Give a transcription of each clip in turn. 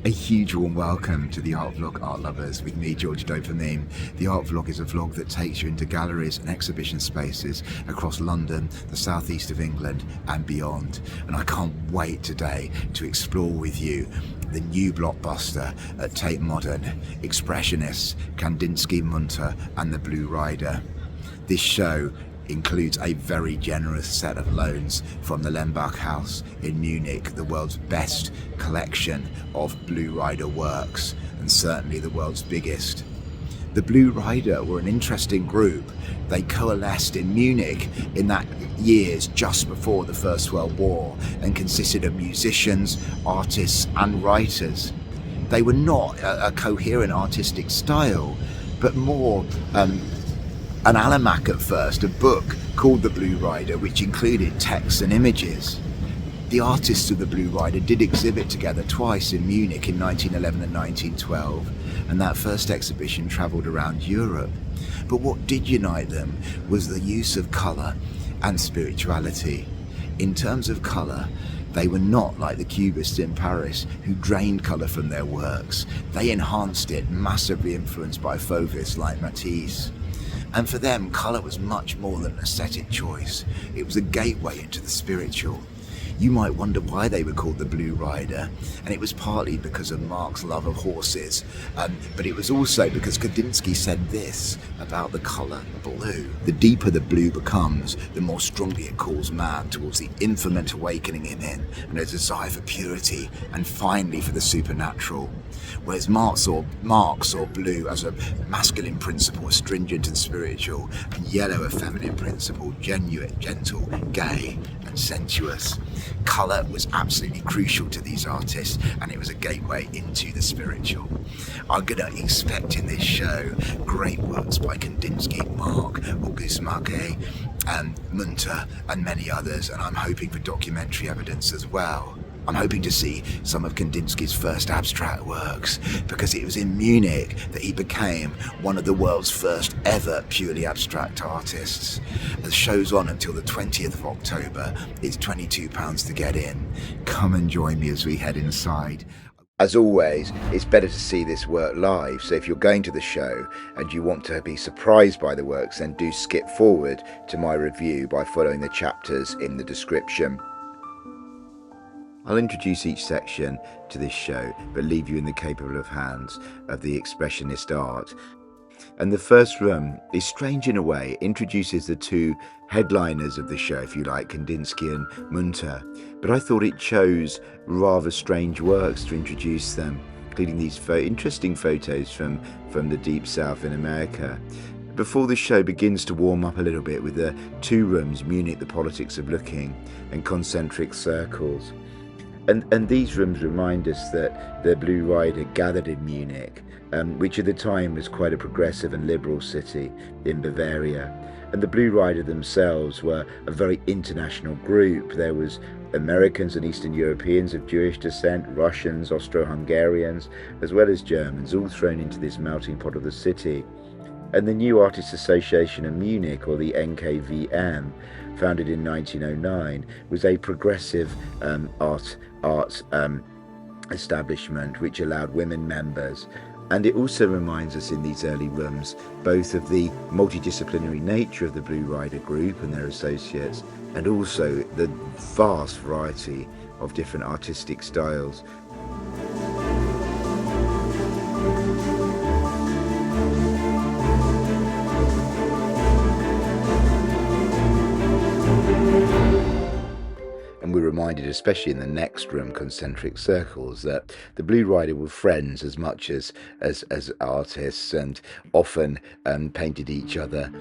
A huge warm welcome to the Art Vlog, Art Lovers, with me, George Dopamine. The Art Vlog is a vlog that takes you into galleries and exhibition spaces across London, the southeast of England and beyond. And I can't wait today to explore with you the new Blockbuster at Tate Modern, Expressionists, Kandinsky, Münter and the Blue Rider. This show includes a very generous set of loans from the Lenbachhaus in Munich, the world's best collection of Blue Rider works, and certainly the world's biggest. The Blue Rider were an interesting group. They coalesced in Munich in that years just before the First World War and consisted of musicians, artists and writers. They were not a coherent artistic style, but more an almanac at first, a book called The Blue Rider, which included texts and images. The artists of The Blue Rider did exhibit together twice in Munich in 1911 and 1912, and that first exhibition travelled around Europe. But what did unite them was the use of colour and spirituality. In terms of colour, they were not like the Cubists in Paris, who drained colour from their works. They enhanced it, massively influenced by Fauvists like Matisse. And for them, colour was much more than an aesthetic choice. It was a gateway into the spiritual. You might wonder why they were called the Blue Rider, and it was partly because of Marc's love of horses, but it was also because Kandinsky said this about the colour blue. The deeper the blue becomes, the more strongly it calls man towards the infinite awakening in him and a desire for purity and finally for the supernatural. Whereas Marc saw blue as a masculine principle, astringent and spiritual, and yellow a feminine principle, genuine, gentle, gay and sensuous. Colour was absolutely crucial to these artists, and it was a gateway into the spiritual. I'm going to expect in this show great works by Kandinsky, Marc, Macke, and Münter and many others, and I'm hoping for documentary evidence as well. I'm hoping to see some of Kandinsky's first abstract works, because it was in Munich that he became one of the world's first ever purely abstract artists. The show's on until the 20th of October. It's £22 to get in. Come and join me as we head inside. As always, it's better to see this work live, so if you're going to the show and you want to be surprised by the works, then do skip forward to my review by following the chapters in the description. I'll introduce each section to this show, but leave you in the capable of hands of the expressionist art. And the first room is strange in a way. It introduces the two headliners of the show, if you like, Kandinsky and Münter. But I thought it chose rather strange works to introduce them, including these interesting photos from the Deep South in America. Before the show begins to warm up a little bit with the two rooms, Munich, the politics of looking, and concentric circles. And these rooms remind us that the Blue Rider gathered in Munich, which at the time was quite a progressive and liberal city in Bavaria. And the Blue Rider themselves were a very international group. There was Americans and Eastern Europeans of Jewish descent, Russians, Austro-Hungarians, as well as Germans, all thrown into this melting pot of the city. And the New Artists Association of Munich, or the NKVM, founded in 1909, was a progressive art establishment which allowed women members. And it also reminds us in these early rooms both of the multidisciplinary nature of the Blue Rider group and their associates, and also the vast variety of different artistic styles. And we're reminded, especially in the next room, Concentric Circles, that the Blue Rider were friends as much as artists, and often painted each other.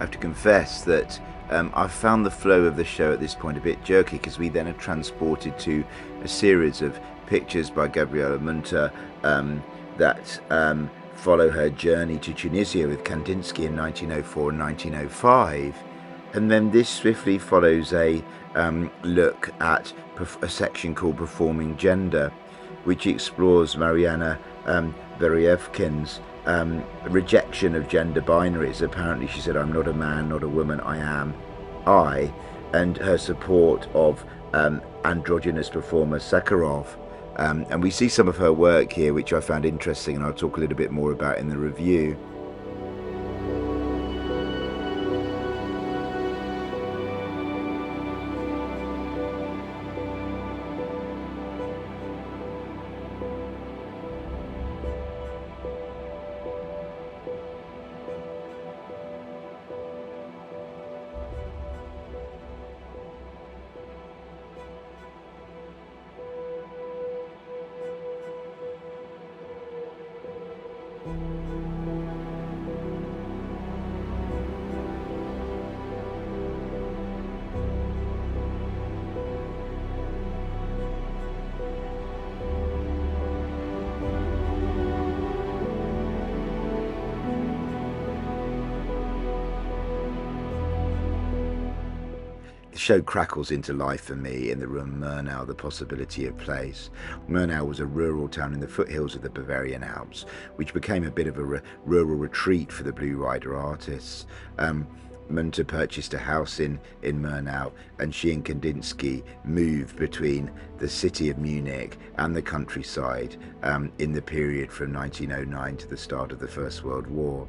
have to confess that I've found the flow of the show at this point a bit jerky, because we then are transported to a series of pictures by Gabriele Münter that follow her journey to Tunisia with Kandinsky in 1904 and 1905. And then this swiftly follows a look at a section called Performing Gender, which explores Mariana Veryevkin's rejection of gender binaries. Apparently she said, "I'm not a man, not a woman, I am I," and her support of androgynous performer Sakharov. And we see some of her work here, which I found interesting, and I'll talk a little bit more about in the review. The show crackles into life for me in the room Murnau, The Possibility of Place. Murnau was a rural town in the foothills of the Bavarian Alps, which became a bit of a rural retreat for the Blue Rider artists. Münter purchased a house in Murnau, and she and Kandinsky moved between the city of Munich and the countryside in the period from 1909 to the start of the First World War.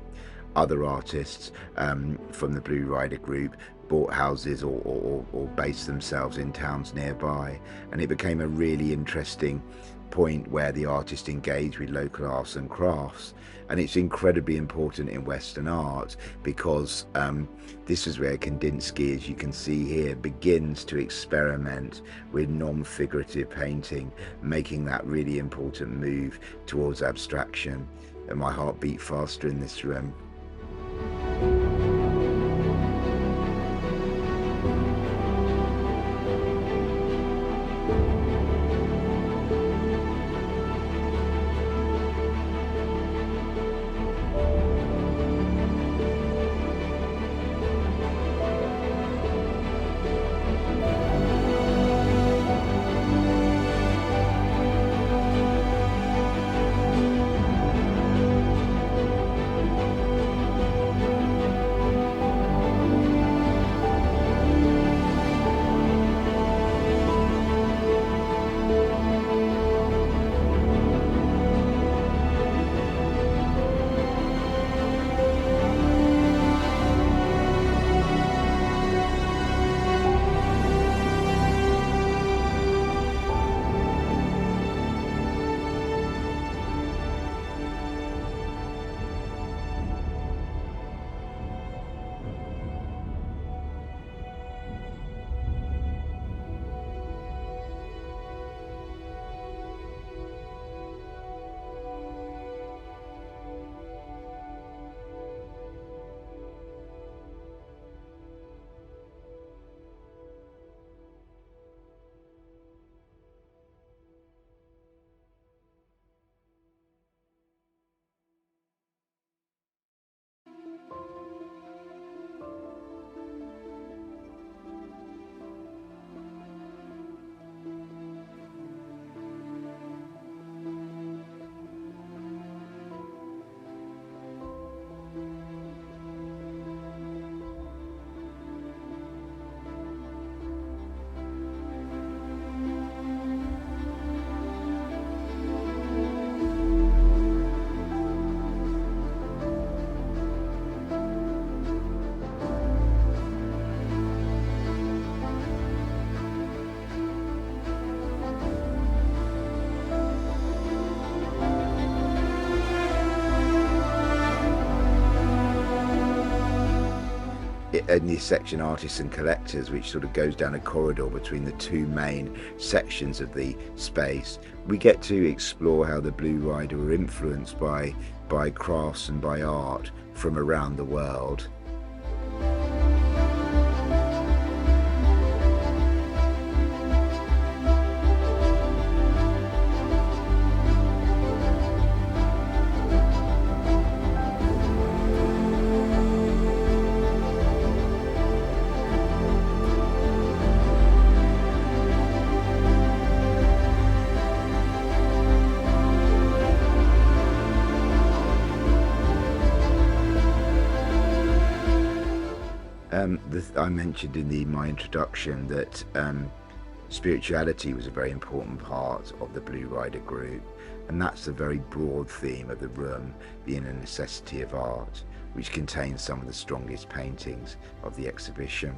Other artists from the Blue Rider group bought houses or based themselves in towns nearby, and it became a really interesting point where the artist engaged with local arts and crafts. And it's incredibly important in Western art, because this is where Kandinsky, as you can see here, begins to experiment with non-figurative painting, making that really important move towards abstraction. And my heart beat faster in this room. In this section, Artists and Collectors, which sort of goes down a corridor between the two main sections of the space, we get to explore how the Blue Rider were influenced by crafts and by art from around the world. I mentioned in my introduction that spirituality was a very important part of the Blue Rider group, and that's the very broad theme of the room, being a necessity of art, which contains some of the strongest paintings of the exhibition.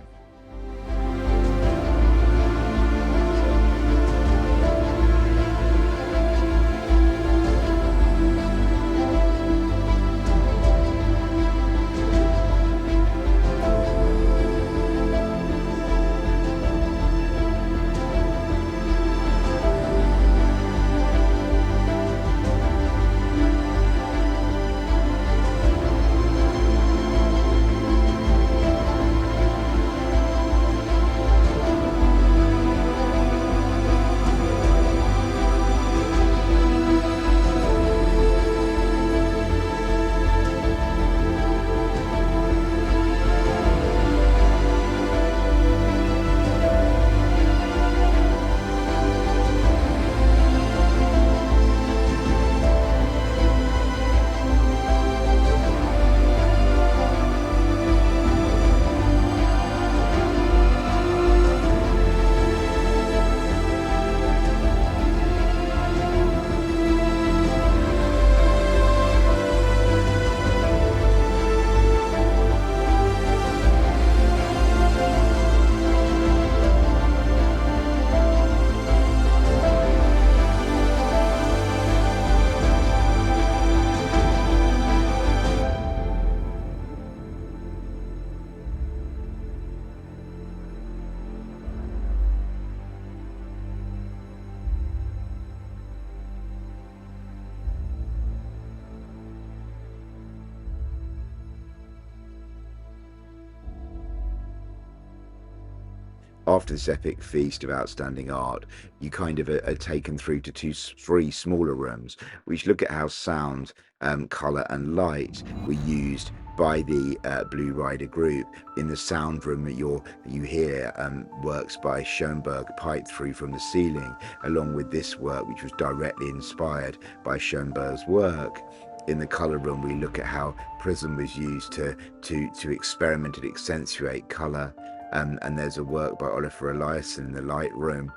After this epic feast of outstanding art, you kind of are taken through to three smaller rooms, which look at how sound, colour and light were used by the Blue Rider group. In the sound room that you hear works by Schoenberg piped through from the ceiling, along with this work which was directly inspired by Schoenberg's work. In the colour room, we look at how prism was used to experiment and accentuate colour. And there's a work by Oliver Eliasson in the light room.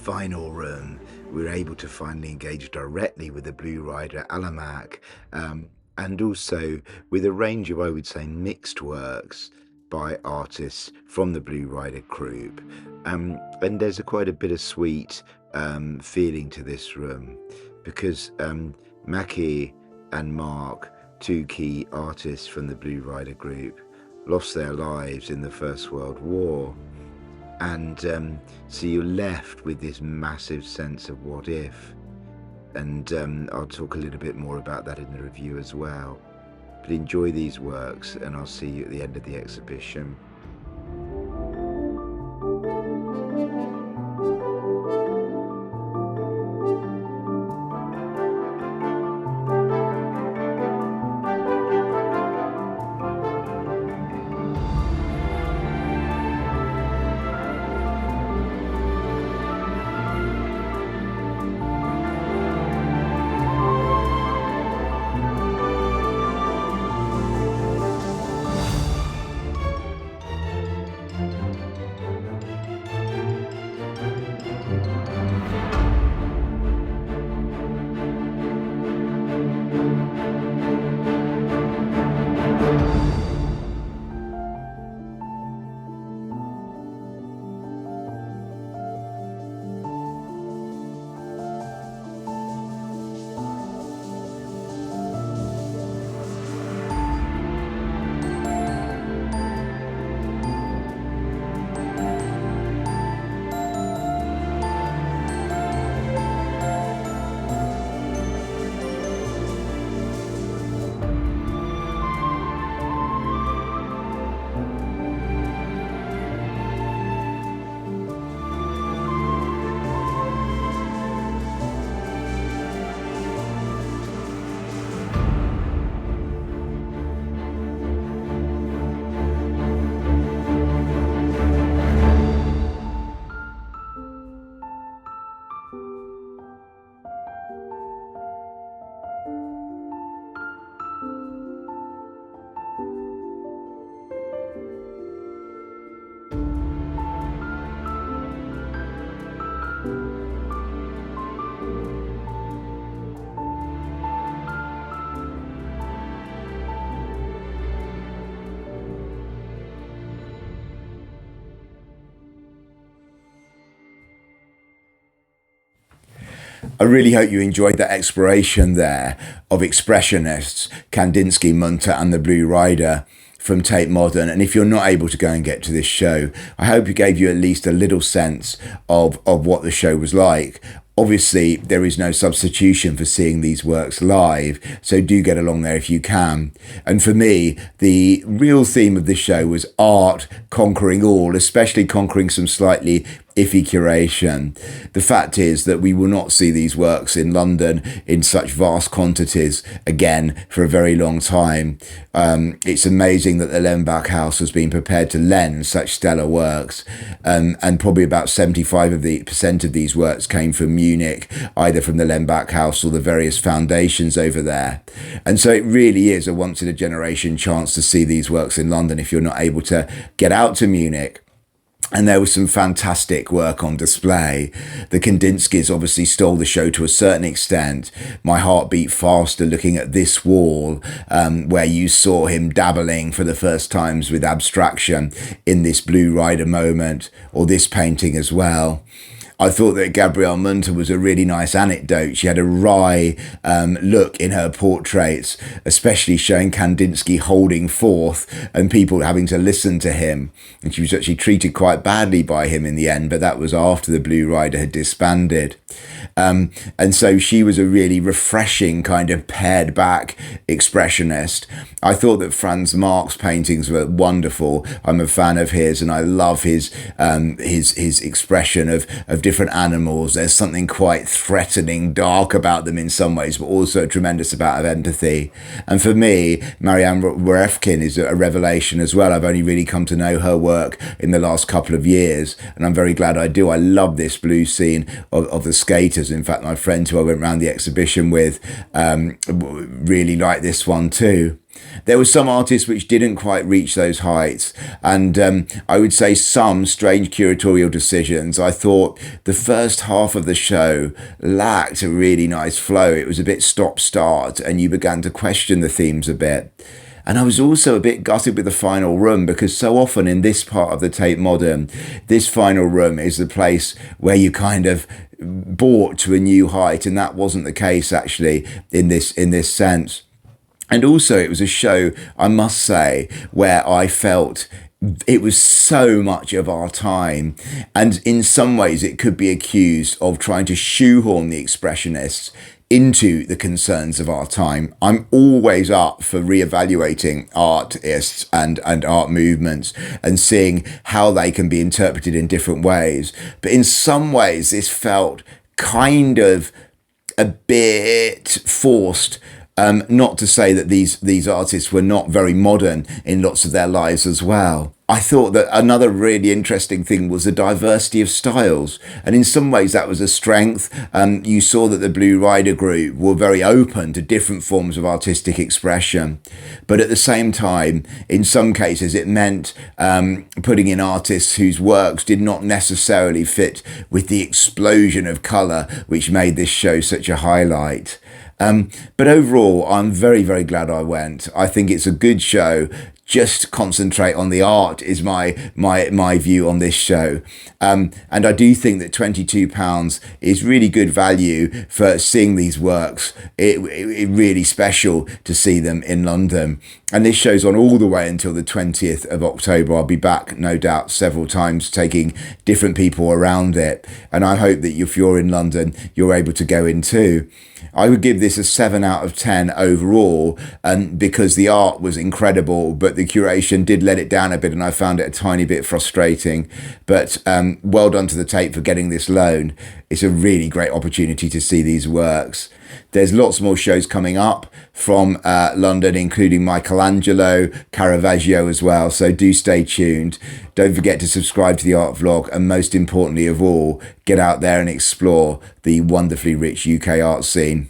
Final room, we were able to finally engage directly with the Blue Rider Macke, and also with a range of, I would say, mixed works by artists from the Blue Rider group. And there's quite a bittersweet feeling to this room, because Macke and Marc, two key artists from the Blue Rider group, lost their lives in the First World War. And so you're left with this massive sense of what if, and I'll talk a little bit more about that in the review as well. But enjoy these works, and I'll see you at the end of the exhibition. I really hope you enjoyed that exploration there of Expressionists, Kandinsky, Münter and the Blue Rider from Tate Modern. And if you're not able to go and get to this show, I hope it gave you at least a little sense of what the show was like. Obviously, there is no substitution for seeing these works live, so do get along there if you can. And for me, the real theme of the show was art conquering all, especially conquering some slightly iffy curation. The fact is that we will not see these works in London in such vast quantities again for a very long time. It's amazing that the Lenbachhaus has been prepared to lend such stellar works, and probably about 75% of these works came from Munich, either from the Lenbachhaus or the various foundations over there. And so it really is a once in a generation chance to see these works in London if you're not able to get out to Munich. And there was some fantastic work on display. The Kandinskys obviously stole the show to a certain extent. My heart beat faster looking at this wall, where you saw him dabbling for the first times with abstraction in this Blue Rider moment, or this painting as well. I thought that Gabriele Münter was a really nice anecdote. She had a wry look in her portraits, especially showing Kandinsky holding forth and people having to listen to him. And she was actually treated quite badly by him in the end, but that was after the Blue Rider had disbanded. And so she was a really refreshing kind of pared back expressionist. I thought that Franz Marc's paintings were wonderful. I'm a fan of his, and I love his expression of different animals. There's something quite threatening, dark about them in some ways, but also a tremendous amount of empathy. And for me, Marianne Werefkin is a revelation as well. I've only really come to know her work in the last couple of years, and I'm very glad I do. I love this blue scene of the skaters. In fact, my friend who I went around the exhibition with really liked this one too. There were some artists which didn't quite reach those heights, and I would say some strange curatorial decisions. I thought the first half of the show lacked a really nice flow. It was a bit stop-start, and you began to question the themes a bit. And I was also a bit gutted with the final room, because so often in this part of the Tate Modern, this final room is the place where you kind of brought to a new height, and that wasn't the case actually in this sense. And also it was a show, I must say, where I felt it was so much of our time, and in some ways it could be accused of trying to shoehorn the Expressionists into the concerns of our time. I'm always up for reevaluating artists and art movements and seeing how they can be interpreted in different ways. But in some ways this felt kind of a bit forced. Not to say that these artists were not very modern in lots of their lives as well. I thought that another really interesting thing was the diversity of styles. And in some ways that was a strength. You saw that the Blue Rider group were very open to different forms of artistic expression. But at the same time, in some cases, it meant putting in artists whose works did not necessarily fit with the explosion of colour which made this show such a highlight. But overall, I'm very, very glad I went. I think it's a good show. Just concentrate on the art is my view on this show. And I do think that £22 is really good value for seeing these works. It really special to see them in London. And this show's on all the way until the 20th of October. I'll be back, no doubt, several times, taking different people around it. And I hope that if you're in London, you're able to go in too. I would give this a 7 out of 10 overall, because the art was incredible, but the curation did let it down a bit, and I found it a tiny bit frustrating. But well done to the Tate for getting this loan. It's a really great opportunity to see these works. There's lots more shows coming up from London, including Michelangelo, Caravaggio as well, so do stay tuned. Don't forget to subscribe to the Art Vlog, and most importantly of all, get out there and explore the wonderfully rich UK art scene.